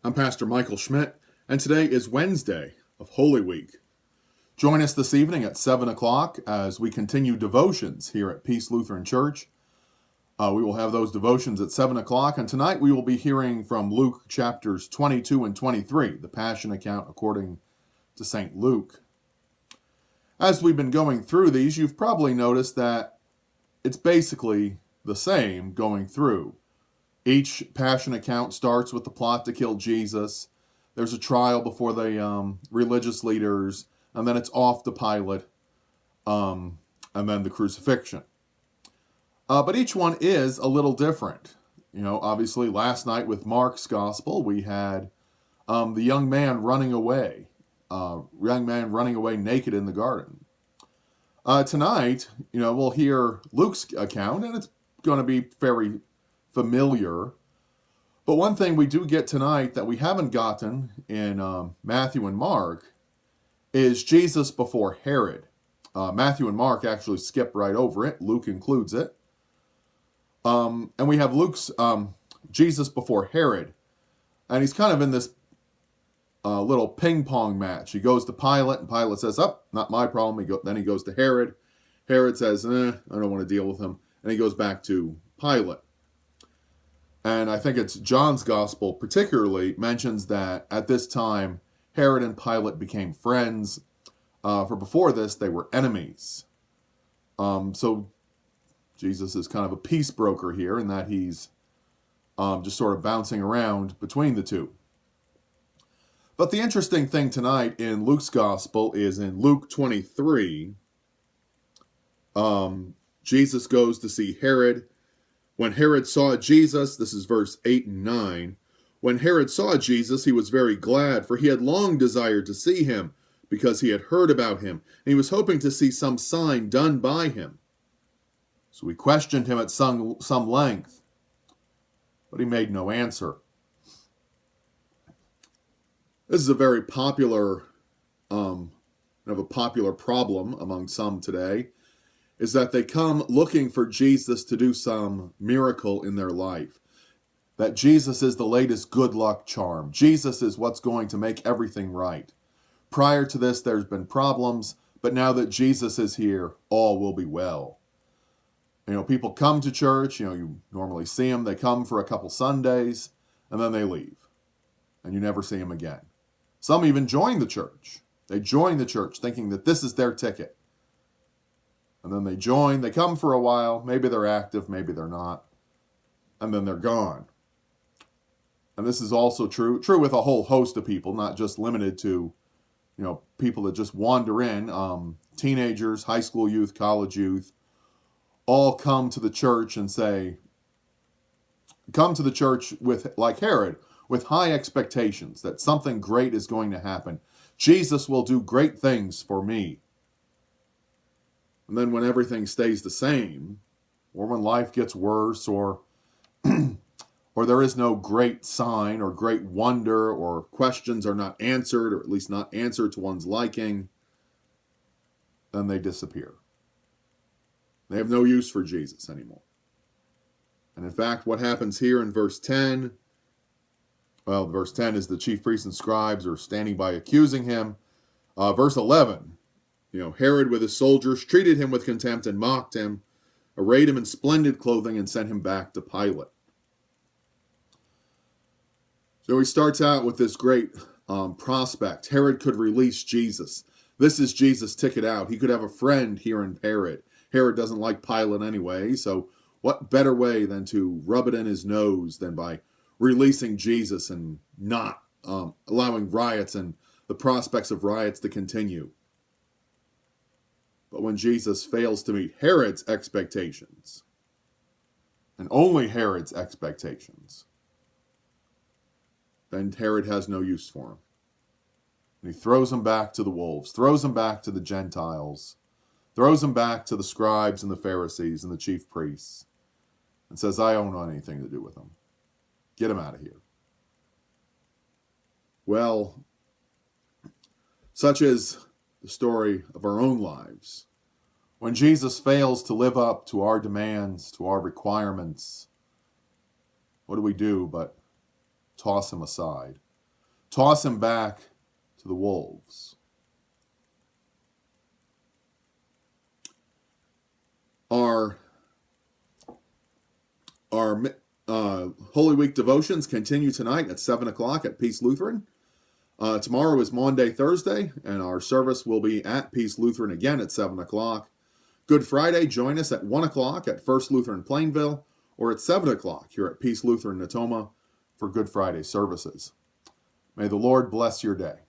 I'm Pastor Michael Schmidt, and today is Wednesday of Holy Week. Join us this evening at 7 o'clock as we continue devotions here at Peace Lutheran Church. We will have those devotions at 7 o'clock, and tonight we will be hearing from Luke chapters 22 and 23, the Passion account according to St. Luke. As we've been going through these, you've probably noticed that it's basically the same going through. Each Passion account starts with the plot to kill Jesus. There's a trial before the religious leaders, and then it's off to Pilate, and then the crucifixion. But each one is a little different. Obviously, last night with Mark's Gospel, we had the young man running away naked in the garden. Tonight, we'll hear Luke's account, and it's going to be very familiar. But one thing we do get tonight that we haven't gotten in Matthew and Mark is Jesus before Herod. Matthew and Mark actually skip right over it. Luke includes it. And we have Luke's Jesus before Herod. And he's kind of in this little ping pong match. He goes to Pilate, and Pilate says, not my problem. Then he goes to Herod. Herod says, I don't want to deal with him. And he goes back to Pilate. And I think it's John's Gospel particularly mentions that at this time, Herod and Pilate became friends. For before this, they were enemies. So Jesus is kind of a peace broker here in that he's just sort of bouncing around between the two. But the interesting thing tonight in Luke's Gospel is in Luke 23, Jesus goes to see Herod. When Herod saw Jesus, this is verse 8 and 9, when Herod saw Jesus, he was very glad, for he had long desired to see him, because he had heard about him, and he was hoping to see some sign done by him. So he questioned him at some length, but he made no answer. This is a very popular problem among some today, is that they come looking for Jesus to do some miracle in their life. That Jesus is the latest good luck charm. Jesus is what's going to make everything right. Prior to this, there's been problems, but now that Jesus is here, all will be well. People come to church, you normally see them, they come for a couple Sundays, and then they leave. And you never see them again. Some even join the church. They join the church thinking that this is their ticket. And then they come for a while, maybe they're active, maybe they're not, and then they're gone. And this is also true with a whole host of people, not just limited to, people that just wander in. Teenagers, high school youth, college youth, all come to the church and come to the church with, like Herod, with high expectations that something great is going to happen. Jesus will do great things for me. And then when everything stays the same, or when life gets worse, or there is no great sign or great wonder, or questions are not answered, or at least not answered to one's liking, then they disappear. They have no use for Jesus anymore. And in fact, what happens here in verse 10, verse 10 is the chief priests and scribes are standing by accusing him. Verse 11, Herod with his soldiers treated him with contempt and mocked him, arrayed him in splendid clothing, and sent him back to Pilate. So he starts out with this great prospect. Herod could release Jesus. This is Jesus' ticket out. He could have a friend here in Herod. Herod doesn't like Pilate anyway, so what better way than to rub it in his nose than by releasing Jesus and not allowing riots and the prospects of riots to continue. But when Jesus fails to meet Herod's expectations, and only Herod's expectations, then Herod has no use for him. And he throws him back to the wolves, throws him back to the Gentiles, throws him back to the scribes and the Pharisees and the chief priests, and says, I don't want anything to do with him. Get him out of here. Well, such is the story of our own lives. When Jesus fails to live up to our demands, to our requirements, what do we do but toss him aside? toss him back to the wolves. Our Holy Week devotions continue tonight at 7 o'clock at Peace Lutheran. Tomorrow is Maundy Thursday, and our service will be at Peace Lutheran again at 7 o'clock. Good Friday, join us at 1 o'clock at First Lutheran Plainville, or at 7 o'clock here at Peace Lutheran Natoma for Good Friday services. May the Lord bless your day.